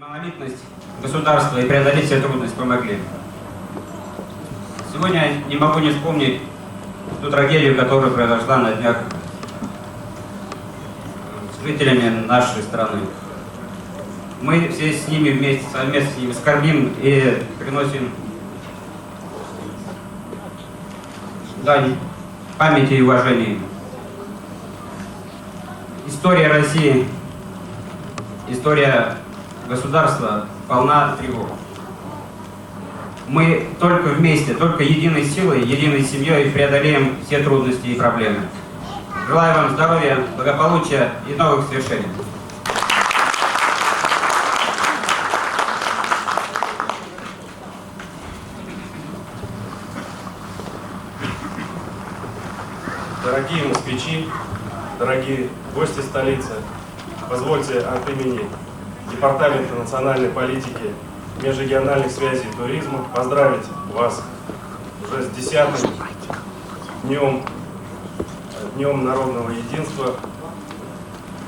Монолитность государства и преодолеть все трудности помогли. Сегодня не могу не вспомнить ту трагедию, которая произошла на днях с жителями нашей страны. Мы все с ними вместе, совместно с ними скорбим и приносим дань памяти и уважения. История России, история государства полна тревог. Мы только вместе, только единой силой, единой семьей преодолеем все трудности и проблемы. Желаю вам здоровья, благополучия и новых свершений. Дорогие москвичи, дорогие гости столицы, позвольте от имени Департамента национальной политики, межрегиональных связей и туризма поздравить вас уже с 10-м днем народного единства.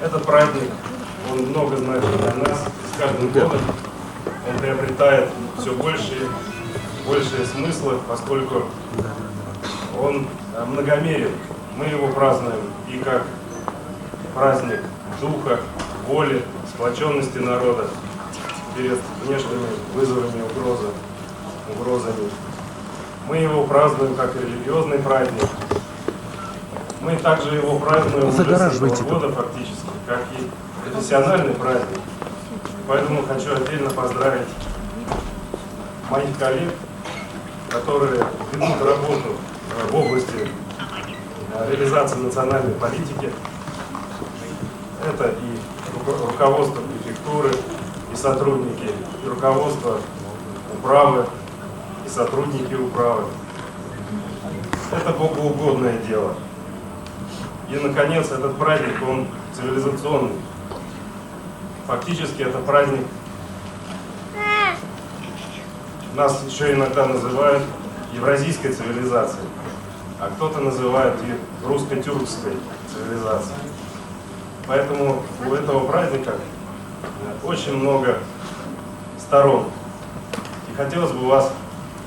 Этот праздник, он много значит для нас, с каждым годом он приобретает все большие смыслы, поскольку он многомерен. Мы его празднуем и как праздник духа, воли, сплоченности народа перед внешними вызовами, угрозами. Мы его празднуем как религиозный праздник. Мы также его празднуем уже с этого года фактически, как и профессиональный праздник. Поэтому хочу отдельно поздравить моих коллег, которые ведут работу в области реализации национальной политики. Это и руководство префектуры, и сотрудники, и руководство управы, и сотрудники управы. Это богоугодное дело. И, наконец, этот праздник, он цивилизационный. Фактически это праздник, нас еще иногда называют евразийской цивилизацией, а кто-то называет и русско-тюркской цивилизацией. Поэтому у этого праздника очень много сторон. И хотелось бы вас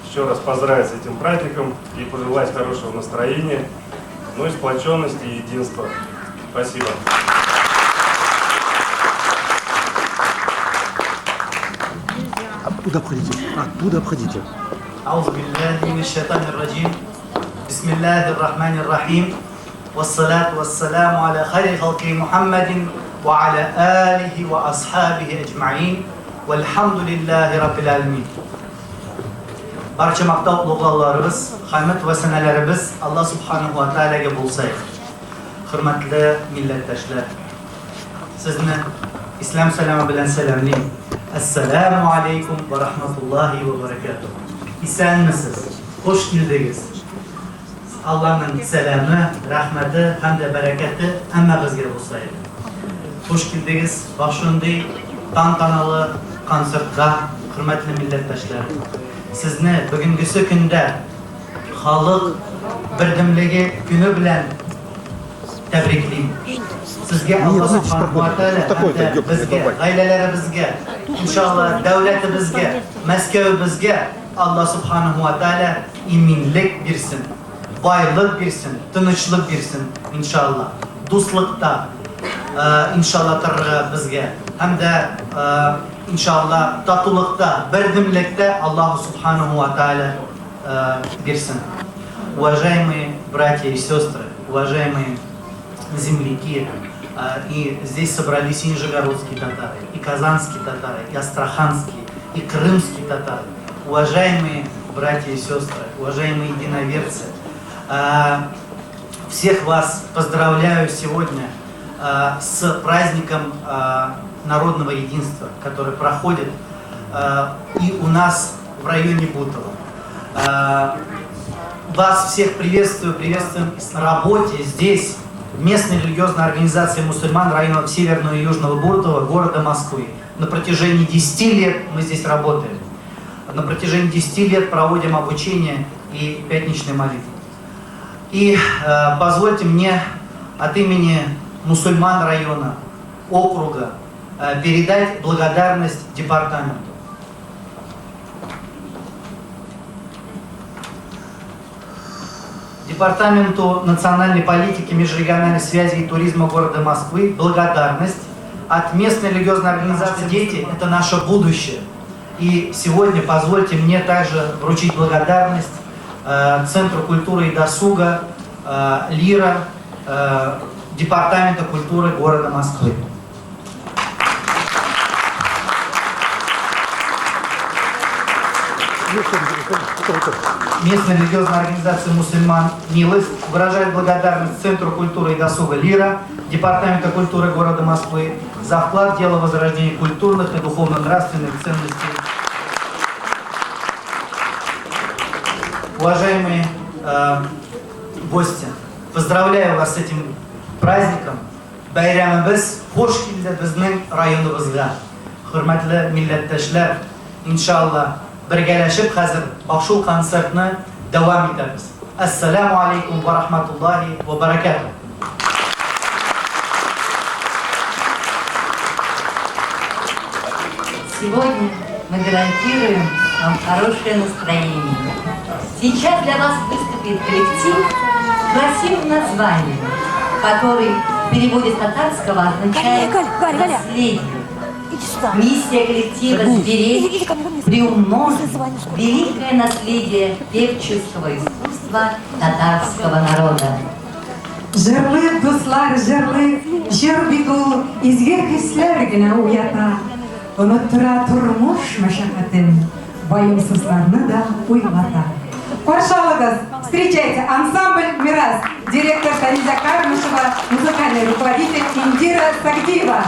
еще раз поздравить с этим праздником и пожелать хорошего настроения, но и сплоченности и единства. Спасибо. Оттуда обходите. أعوذ بالله من الشيطان الرجيم بسم الله الرحمن الرحيم والصلاة والسلام على خير خلق محمد وعلى آله وأصحابه أجمعين والحمد لله رب العالمين. Barcha maqtov ulug'lovlarimiz, hamd va sanalarimiz Alloh subhanahu va taolaga bo'lsin. Hurmatli millatdoshlar, sizni islom salomı bilan salamlayman. Assalomu alaykum va rahmatullohi va barakatuh. Esanmisiz? Xush keldingiz. Allohning salami, rahmati hamda barakati hammamizga bo'lsin. Xush keldingiz. Shunday tantanali konsertga, hurmatli millatdoshlar. Sizni bugünkü kunda xalq birdamligi kuni bilan tabriklayman. Sizga Alloh subhanahu va taolo bizga, oilalarimizga, inshaalloh davlatimizga, Moskvamizga Alloh subhanahu va taolo iminlik bersin, boylik bersin, tinchlik bersin inshaalloh. Do'stlikda inshaalloh bizga hamda inshaalloh tatullikda, birdamlikda Alloh subhanahu va taolo bersin. Уважаемые братья и сестры, уважаемые земляки, и здесь собрались и нижегородские татары, и казанские татары, и астраханские, и крымские татары. Уважаемые братья и сестры, уважаемые единоверцы, всех вас поздравляю сегодня с праздником народного единства, который проходит и у нас в районе Бутово. Вас всех приветствуем в работе здесь, местной религиозной организации мусульман районов Северного и Южного Бутова, города Москвы. На протяжении 10 лет мы здесь работаем. На протяжении 10 лет проводим обучение и пятничные молитвы. И позвольте мне от имени мусульман района, округа, передать благодарность департаменту. Департаменту национальной политики, межрегиональной связи и туризма города Москвы благодарность от местной религиозной организации «Дети» – это наше будущее. И сегодня позвольте мне также вручить благодарность Центру культуры и досуга, ЛИРа, Департамента культуры города Москвы. Местная религиозная организация мусульман «Милость» выражает благодарность Центру культуры и досуга ЛИРа, Департамента культуры города Москвы за вклад в дело возрождения культурных и духовно-нравственных ценностей. Уважаемые гости, поздравляю вас с этим праздником. Bayramimiz xush keldi bizning rayonimizga. Hurmatli millatdoshlar, inshaalloh birgalashib hozir shu konsertni davom etamiz. Assalomu alaykum va rahmatullohi va barakatuh. Сегодня мы гарантируем вам хорошее настроение. Сейчас для вас выступит коллектив с красивым названием, который в переводе с татарского означает «наследие». Миссия коллектива сберечь, приумножить великое наследие певческого искусства татарского народа. Жырлы дуслар, жырлы, жыр бит ул изге хисләр генә уята. Оныттыра тормыш мәшәкатен, ваемсызларны да уйлата. Каршы алыгыз, встречайте ансамбль «Мирас», директор Таниза Кармышева, музыкальный руководитель Индира Сагдиева.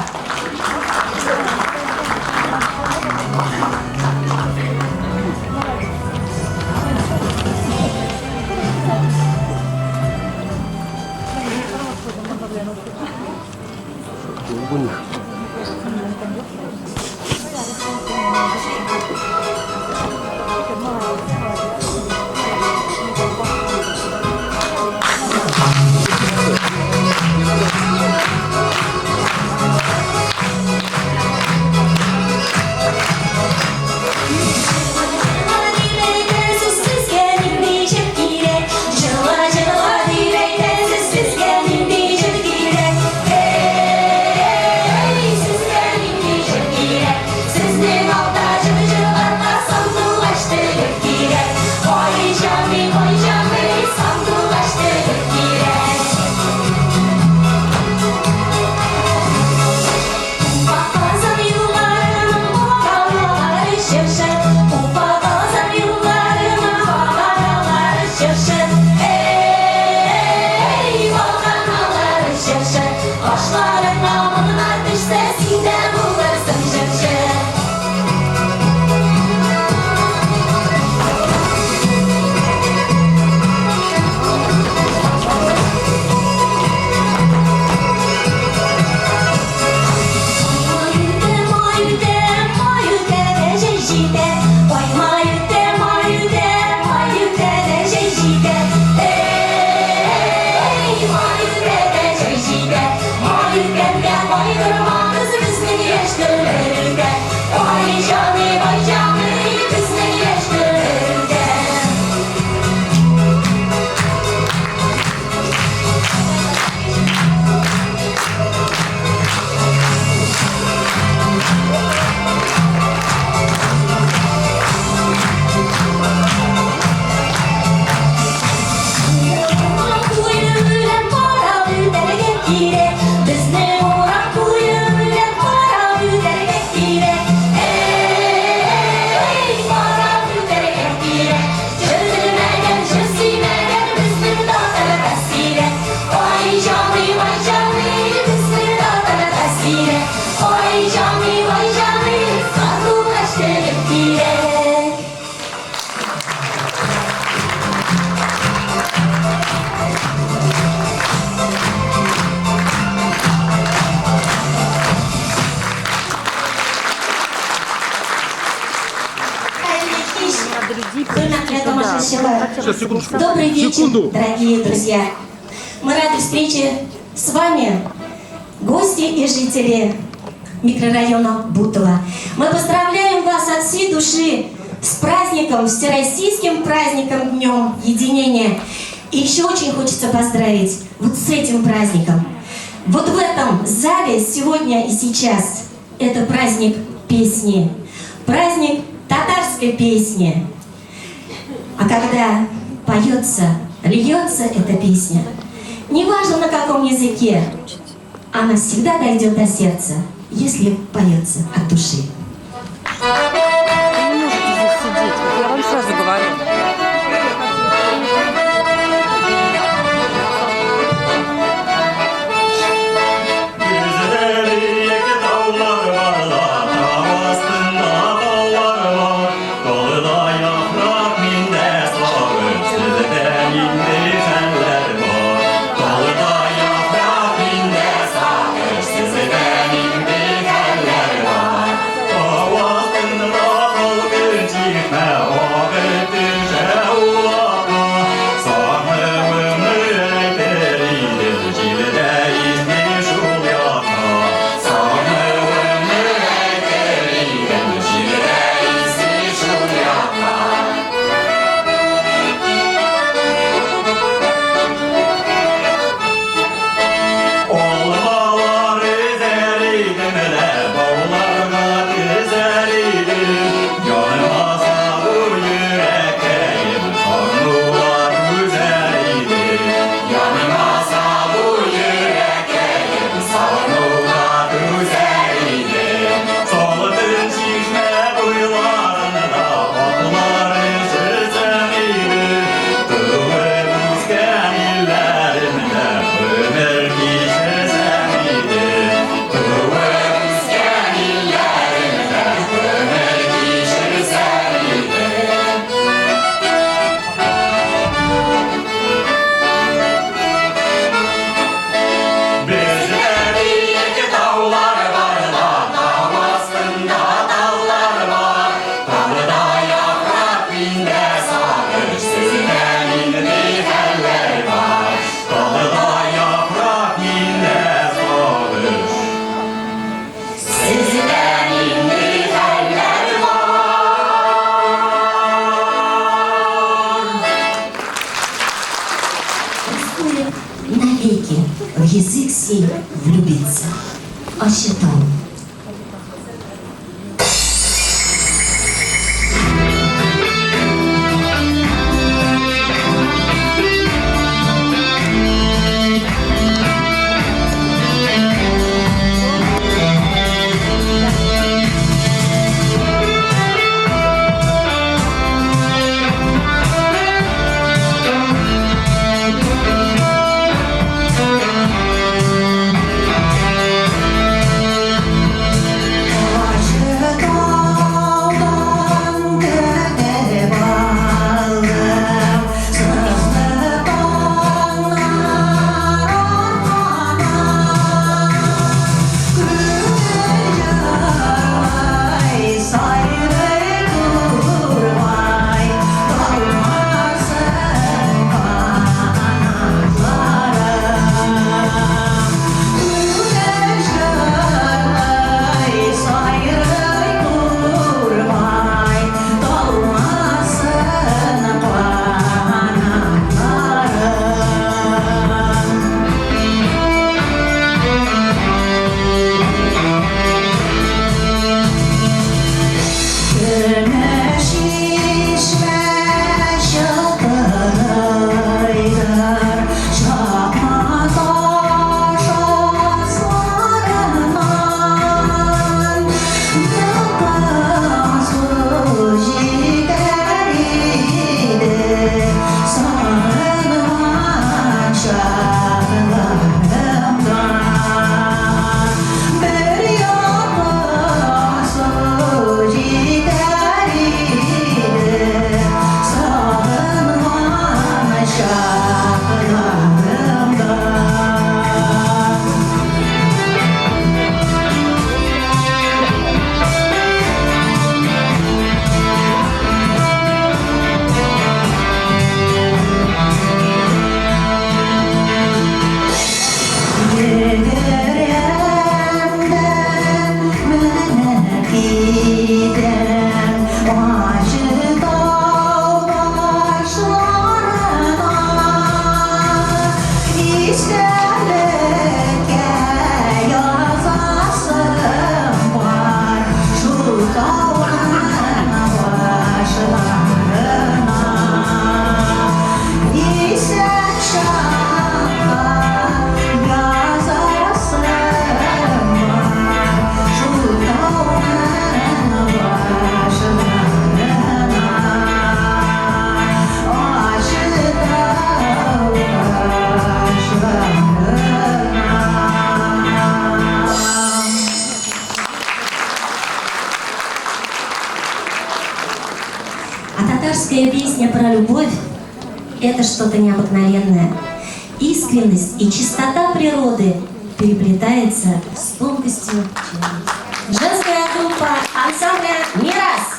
Добрый вечер, дорогие друзья. Мы рады встрече с вами, гости и жители микрорайона Бутово. Мы поздравляем вас от всей души с праздником, всероссийским праздником, Днем Единения. И еще очень хочется поздравить вот с этим праздником. Вот в этом зале сегодня и сейчас это праздник песни, праздник татарской песни. А когда поется, льется эта песня, неважно на каком языке, она всегда дойдет до сердца, если поется от души. Вы не можете здесь сидеть, вот я вам сразу говорю. Навеки в язык сей влюбиться. Ощутал. Татарская песня про любовь – это что-то необыкновенное. Искренность и чистота природы переплетается с тонкостью человека. Женская группа ансамбля «Мирас».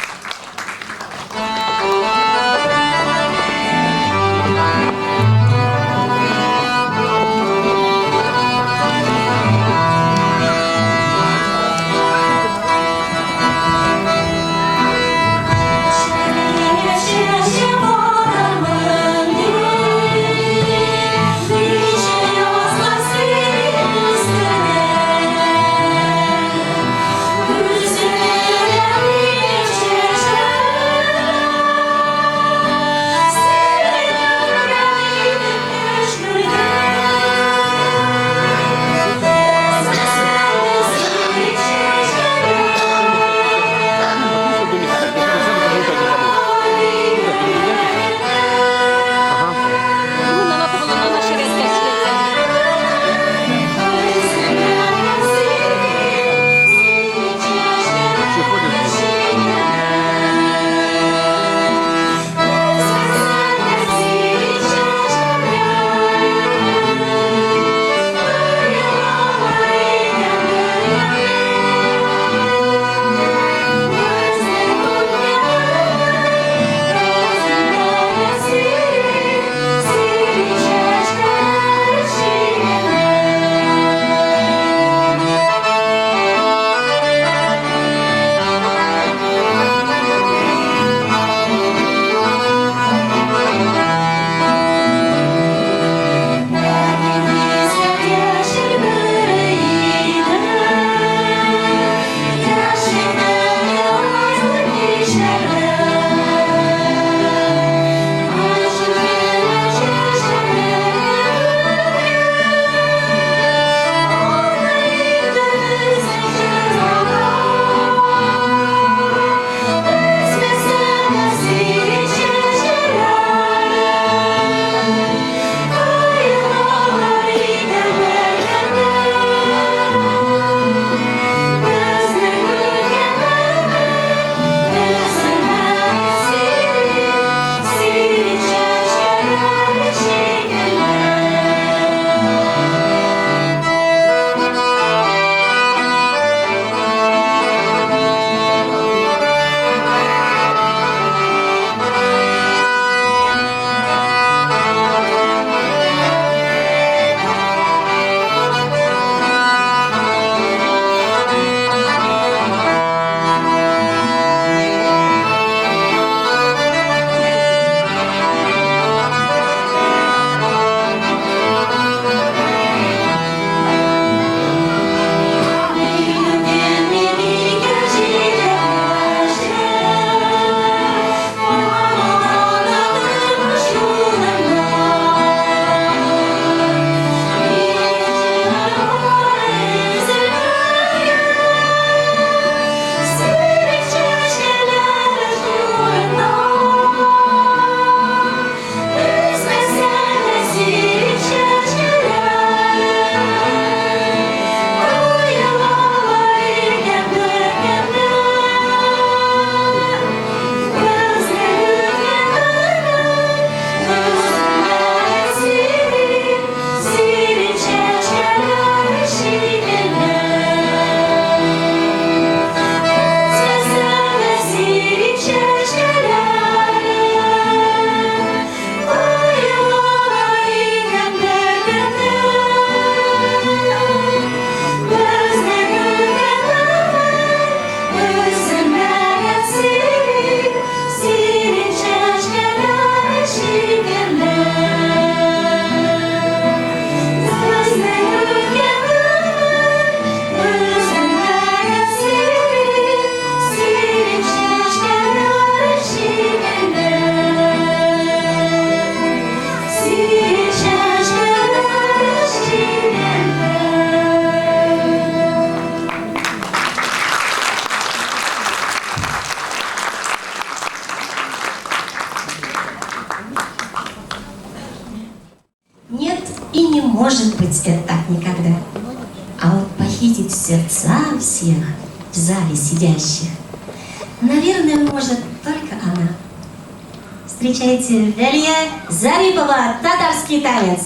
Güzel может быть, это так никогда. А вот похитить сердца всех в зале сидящих, наверное, может только она. Встречайте, Лялия Зарипова, татарский танец.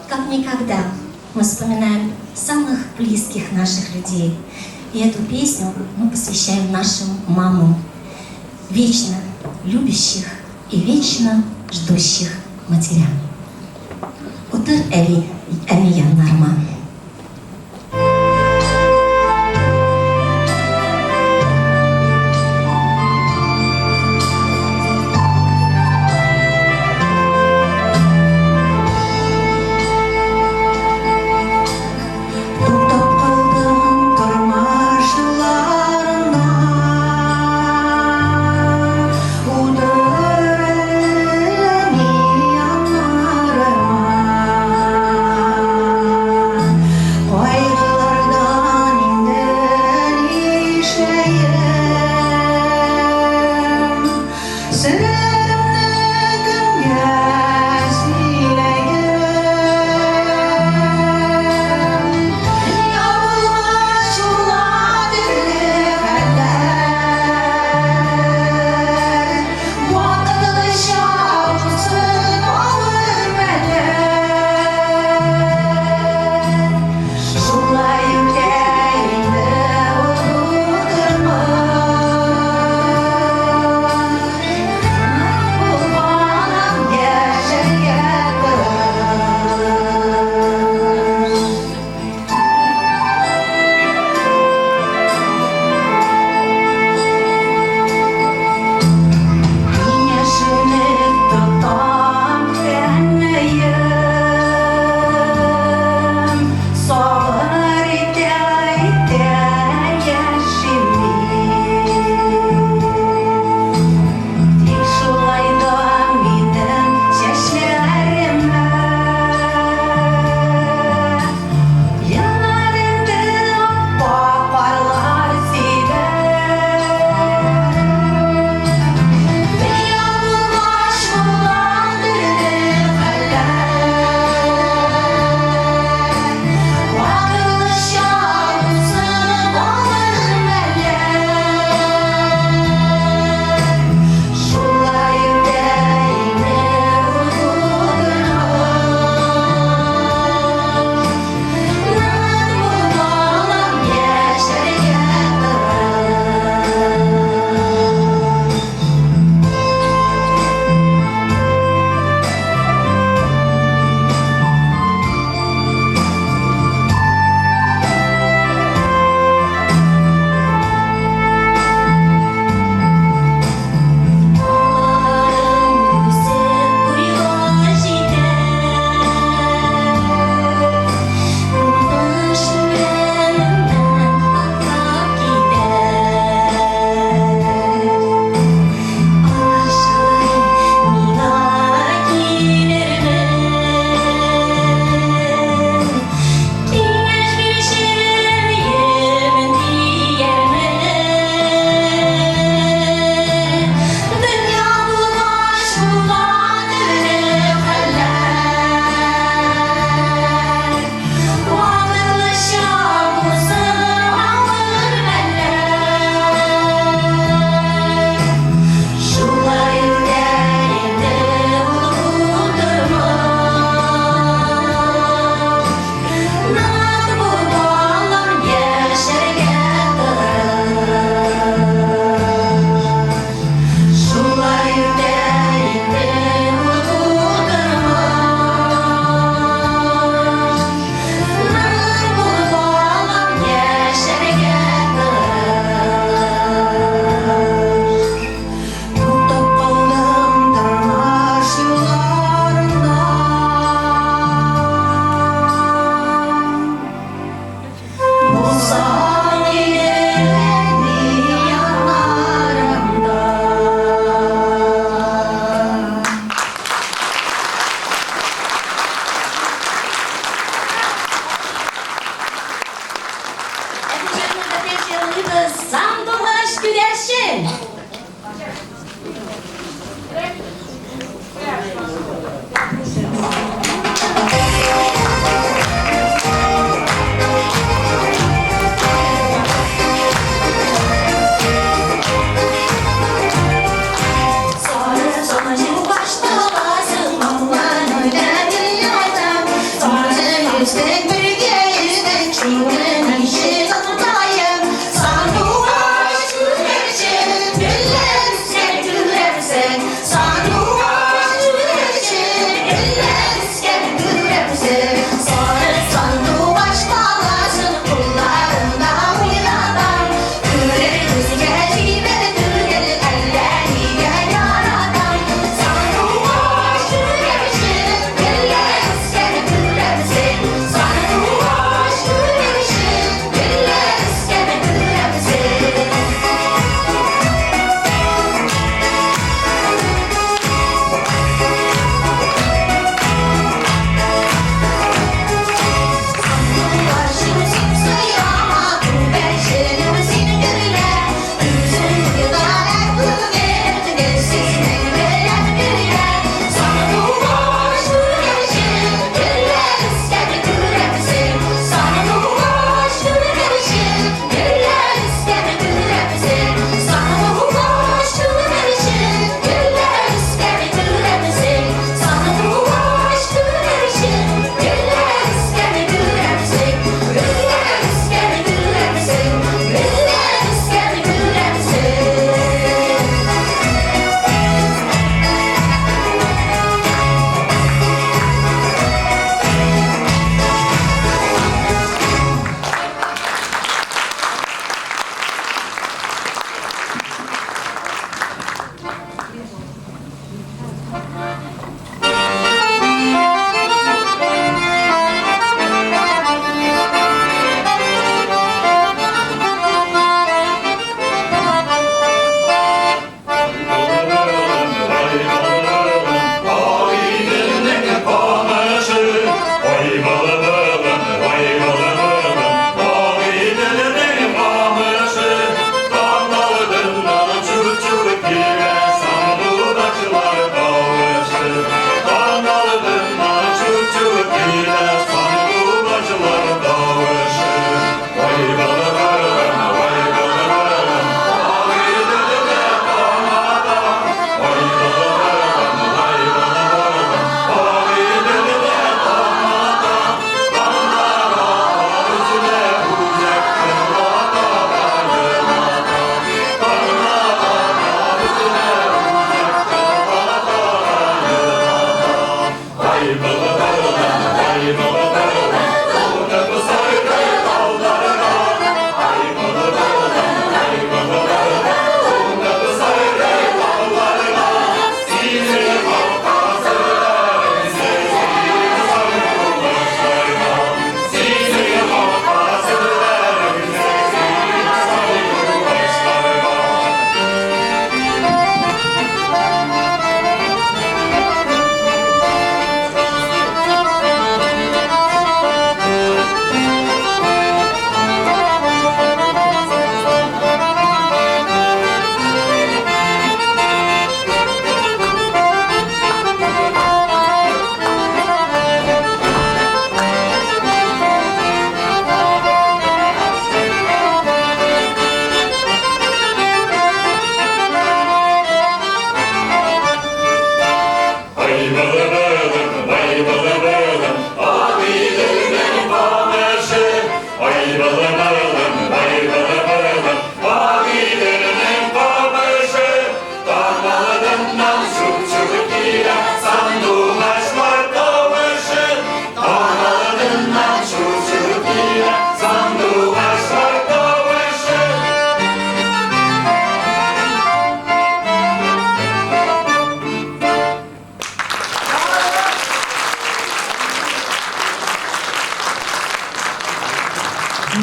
Как никогда мы вспоминаем самых близких наших людей. И эту песню мы посвящаем нашим мамам, вечно любящих и вечно ждущих матерям. Утыр әми яннарыма. жырлыды сандуғаш күрәшін.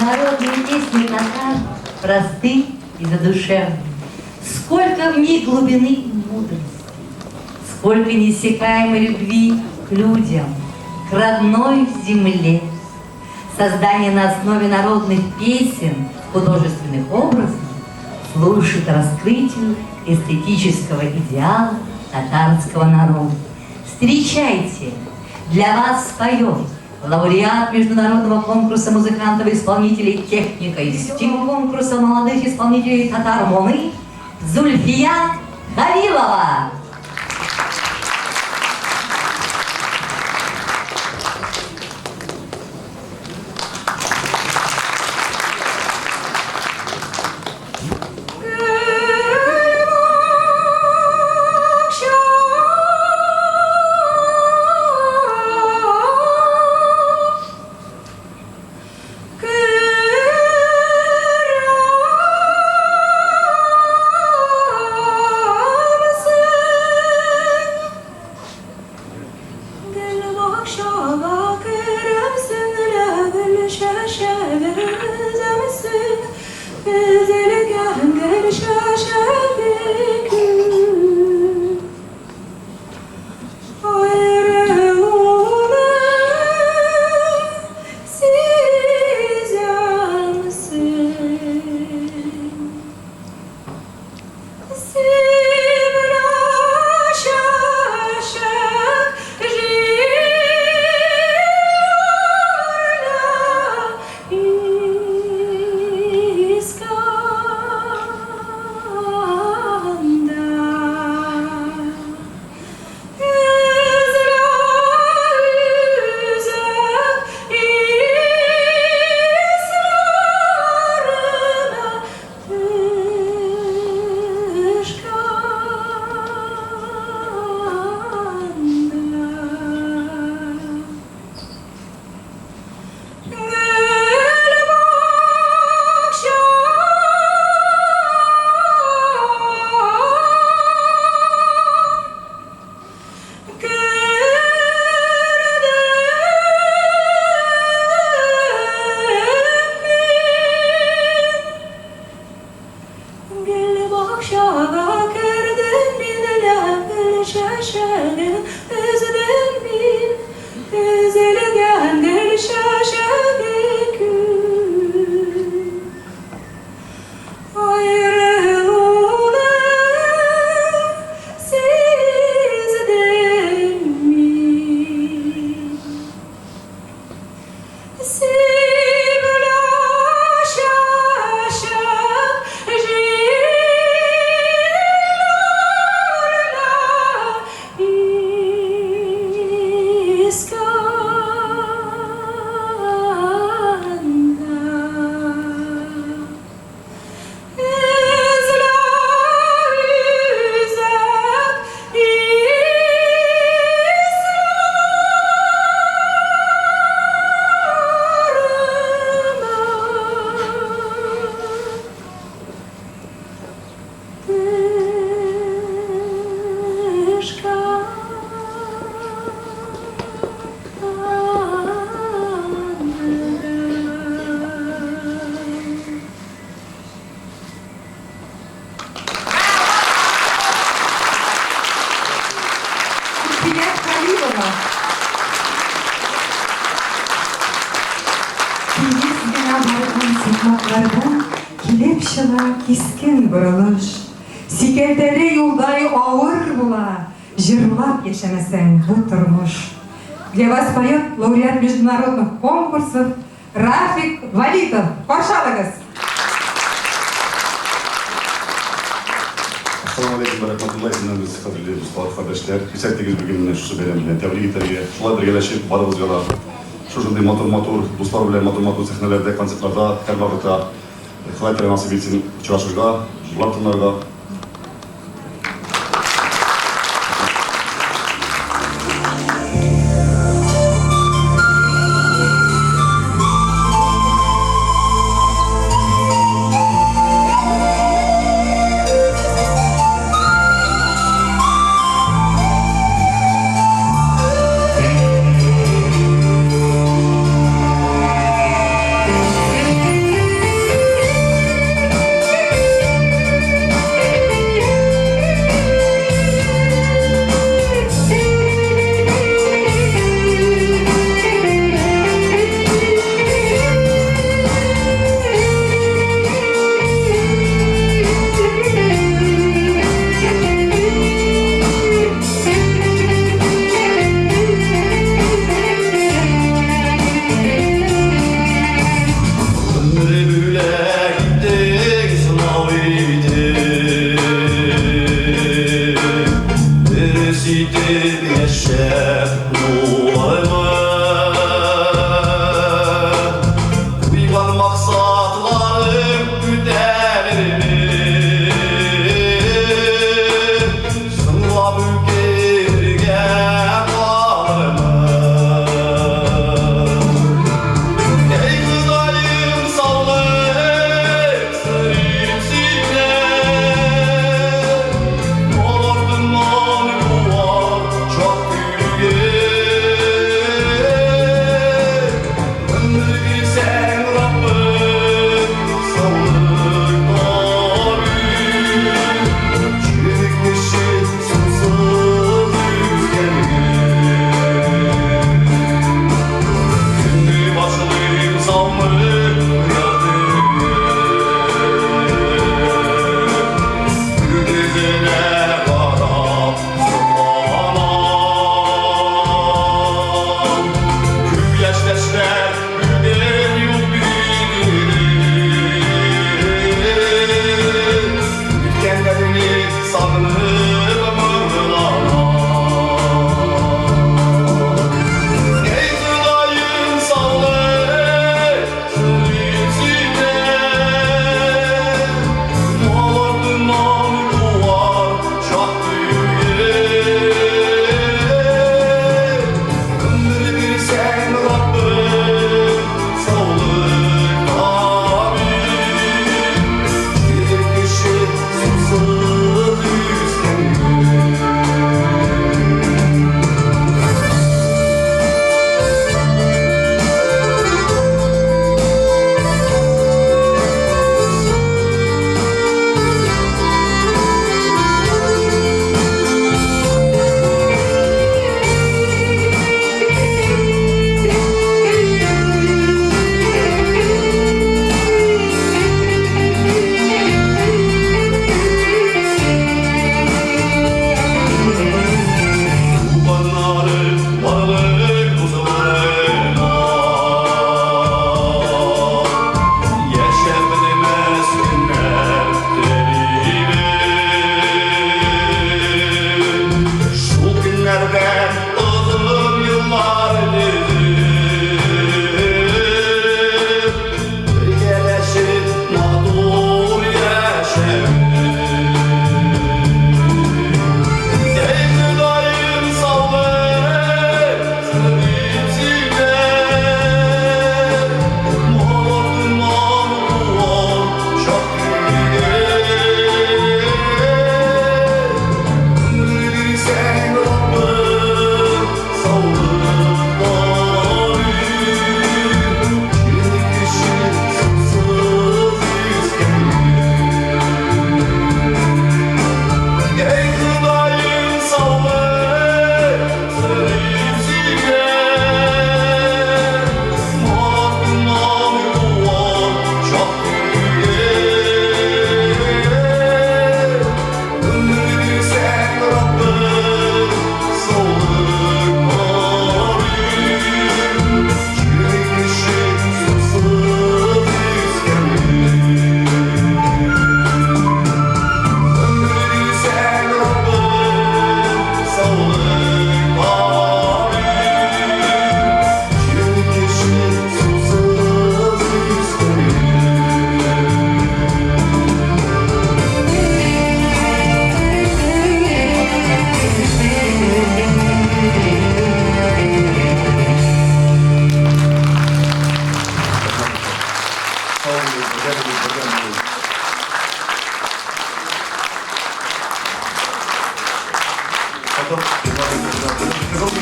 Народные песни татар просты и задушевны. Сколько в них глубины и мудрости, сколько неиссякаемой любви к людям, к родной земле. Создание на основе народных песен художественных образов служит раскрытию эстетического идеала татарского народа. Встречайте, для вас споет лауреат международного конкурса музыкантов и исполнителей техника и стиль конкурса молодых исполнителей татар-моны Зульфия Халилова. Keskin bırılış, sikerleri yolday ağır bula, жырлап geçemesen bu turmuş. Для вас поет лауреат международных конкурсов Рафик Валитов. Қошалыңыз. Assalamualaikum warahmatullahi wabarakatuh. Qadrli do'stlar, qardoshlar, 8 gününden şu beren bilen tebrik eterge. Şular birleşip barımızga şu şunday motor do'stlar bilan motor sahnalarda, konsertlarda har vaqtda Xalaytlar nasib etsin uchrashuvga, Latinlarga.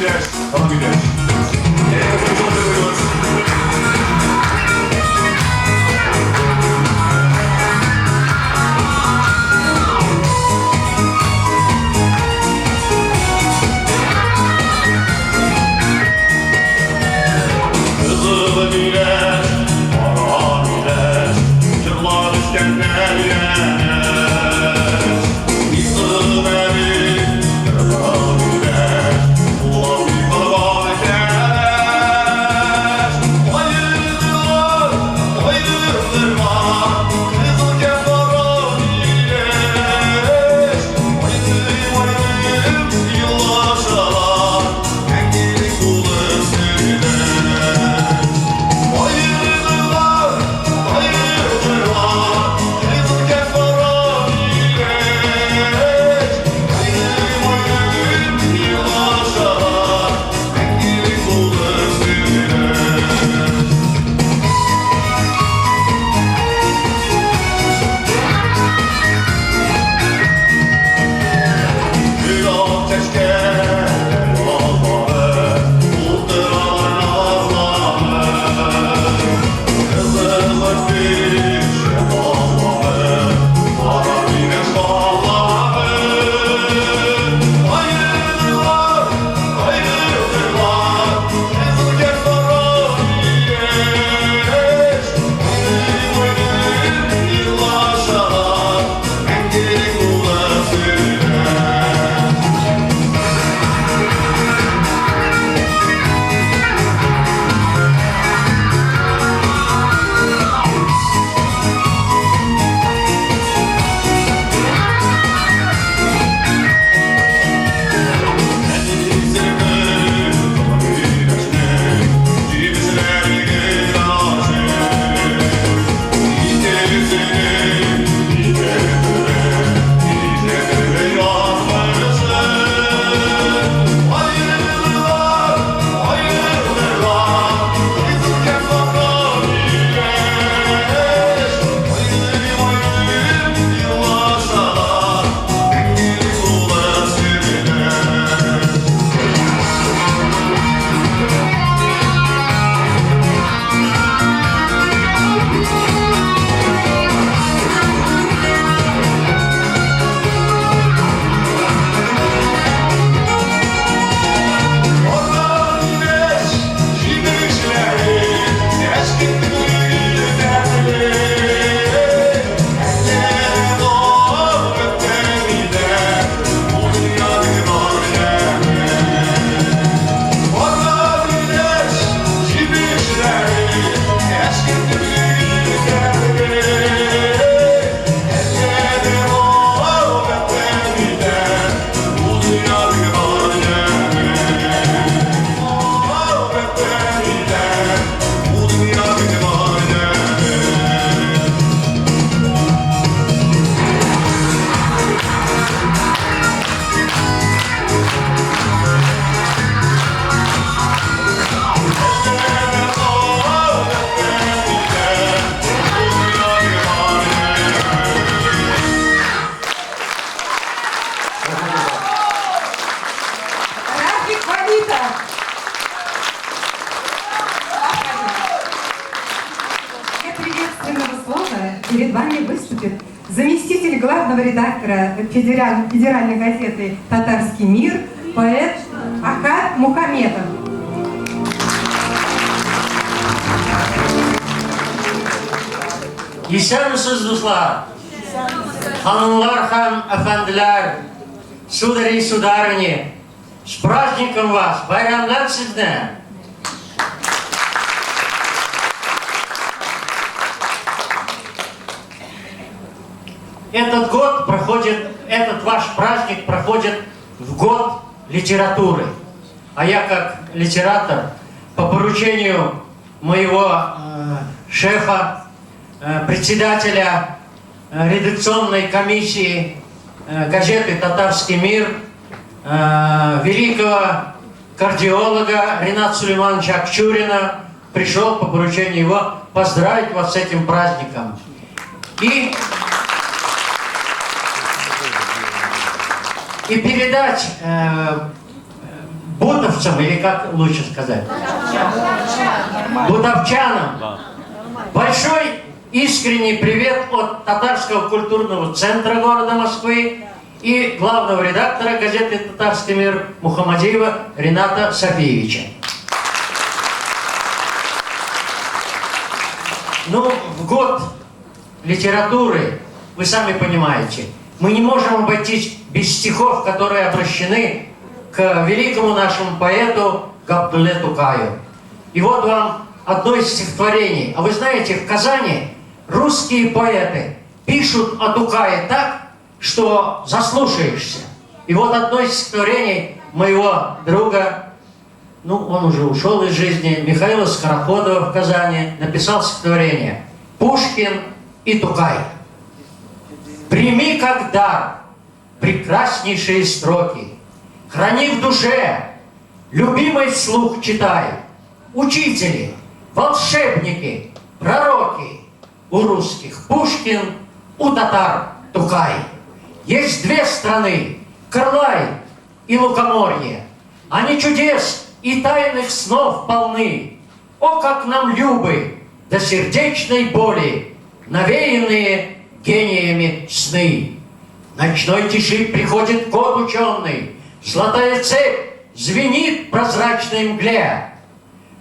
güneş, bana güneş. Kızılı güneş, kara güneş, çırlar İskender güneş. Yıkılır beni, kara güneş, ulan bir kalabalık güneş. Hayırdır, hayırdırlar, kızılken kara güneş. Hayırdır, hayırdır, yıllaşalar, engelik bulur sürüler. Hayırdır, hayırdırlar, kızılken kara güneş. Hayırdır, hayırdır, yıllaşalar, engelik bulur sürüler. Bir ateşke olmalı, ultralar nazlanır. Kızıllık bir şey olmalı, kara güneş bağlanır. Hayırdır, hayırdırlar, kızılken kara güneş. Hayırdır, hayırdır, yıllaşalar, engelik bulur sürüler. Рафик Валитов. Для приветственного слова перед вами выступит заместитель главного редактора федеральной газеты «Татарский мир», поэт Ахат Мухаметов. Исәнмесез, дуслар, ханымлар һәм әфәнделәр, судари, сударыни, с праздником вас, байрамлар сезне! Этот ваш праздник проходит в год литературы. А я как литератор по поручению моего шефа, председателя редакционной комиссии газеты «Татарский мир», великого кардиолога Рената Сулеймановича Акчурина, пришел по поручению его поздравить вас с этим праздником. И передать бутовцам, или как лучше сказать? Бутовчанам. Большой искренний привет от Татарского культурного центра города Москвы и главного редактора газеты «Татарский мир» Мухаммадиева Рената Софиевича. Ну, в год литературы, вы сами понимаете, мы не можем обойтись без стихов, которые обращены к великому нашему поэту Габдулле Тукаю. И вот вам одно из стихотворений. А вы знаете, в Казани русские поэты пишут о Тукае так, что заслушаешься. И вот одно из стихотворений моего друга, ну, он уже ушел из жизни, Михаила Скороходова в Казани, написал стихотворение «Пушкин и Тукай». «Прими как дар прекраснейшие строки, храни в душе, любимый слух читай. Учители, волшебники, пророки, у русских Пушкин, у татар Тукай. Есть две страны, Карлай и Лукоморье. Они чудес и тайных снов полны. О, как нам любы до сердечной боли навеянные гениями сны. В ночной тиши приходит кот ученый, золотая цепь звенит в прозрачной мгле.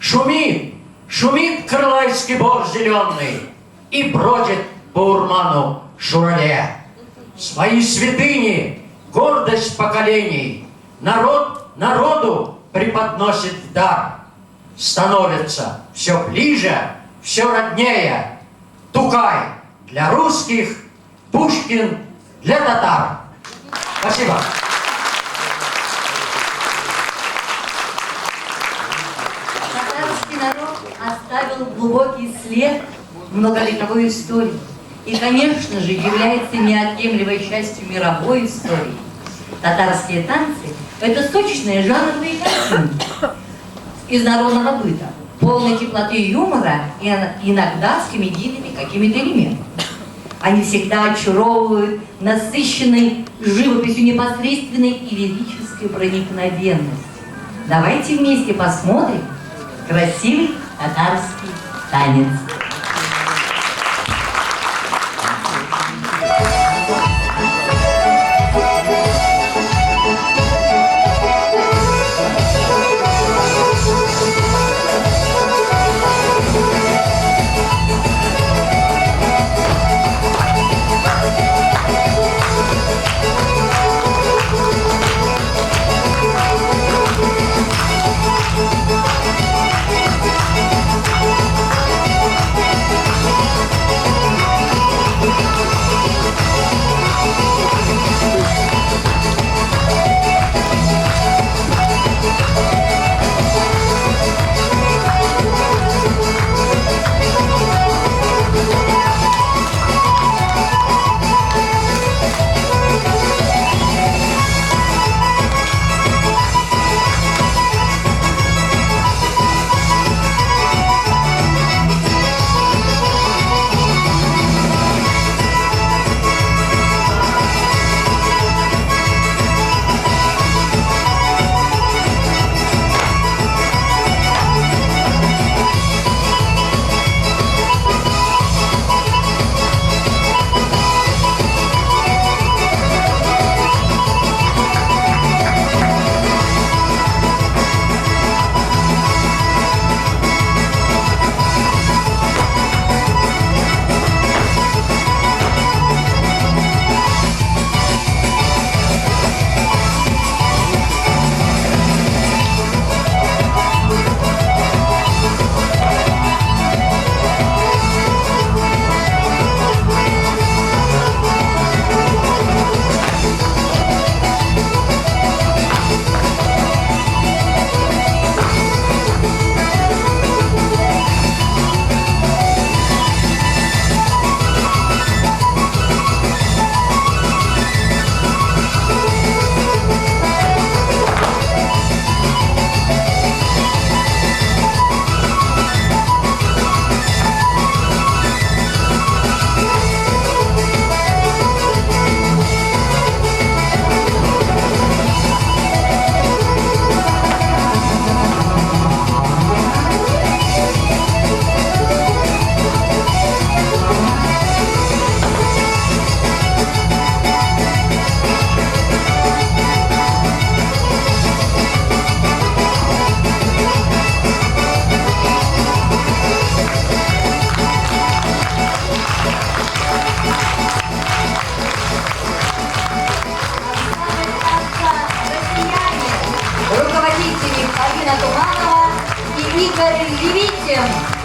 Шумит, шумит крылайский бор зеленый и бродит по урману Шурале. Свои святыни, гордость поколений, народ народу преподносит в дар. Становится все ближе, все роднее. Тукай для русских, Пушкин для татар. Спасибо. Татарский народ оставил глубокий след в многовековой истории. И, конечно же, является неотъемлемой частью мировой истории. Татарские танцы – это сочные жанровые картинки из народного быта, полной теплоты юмора и иногда с комедийными какими-то элементами. Они всегда очаровывают насыщенной живописью непосредственной и лирической проникновенности. Давайте вместе посмотрим красивый татарский танец. композициями Полина Туманова и Игорь Левитин.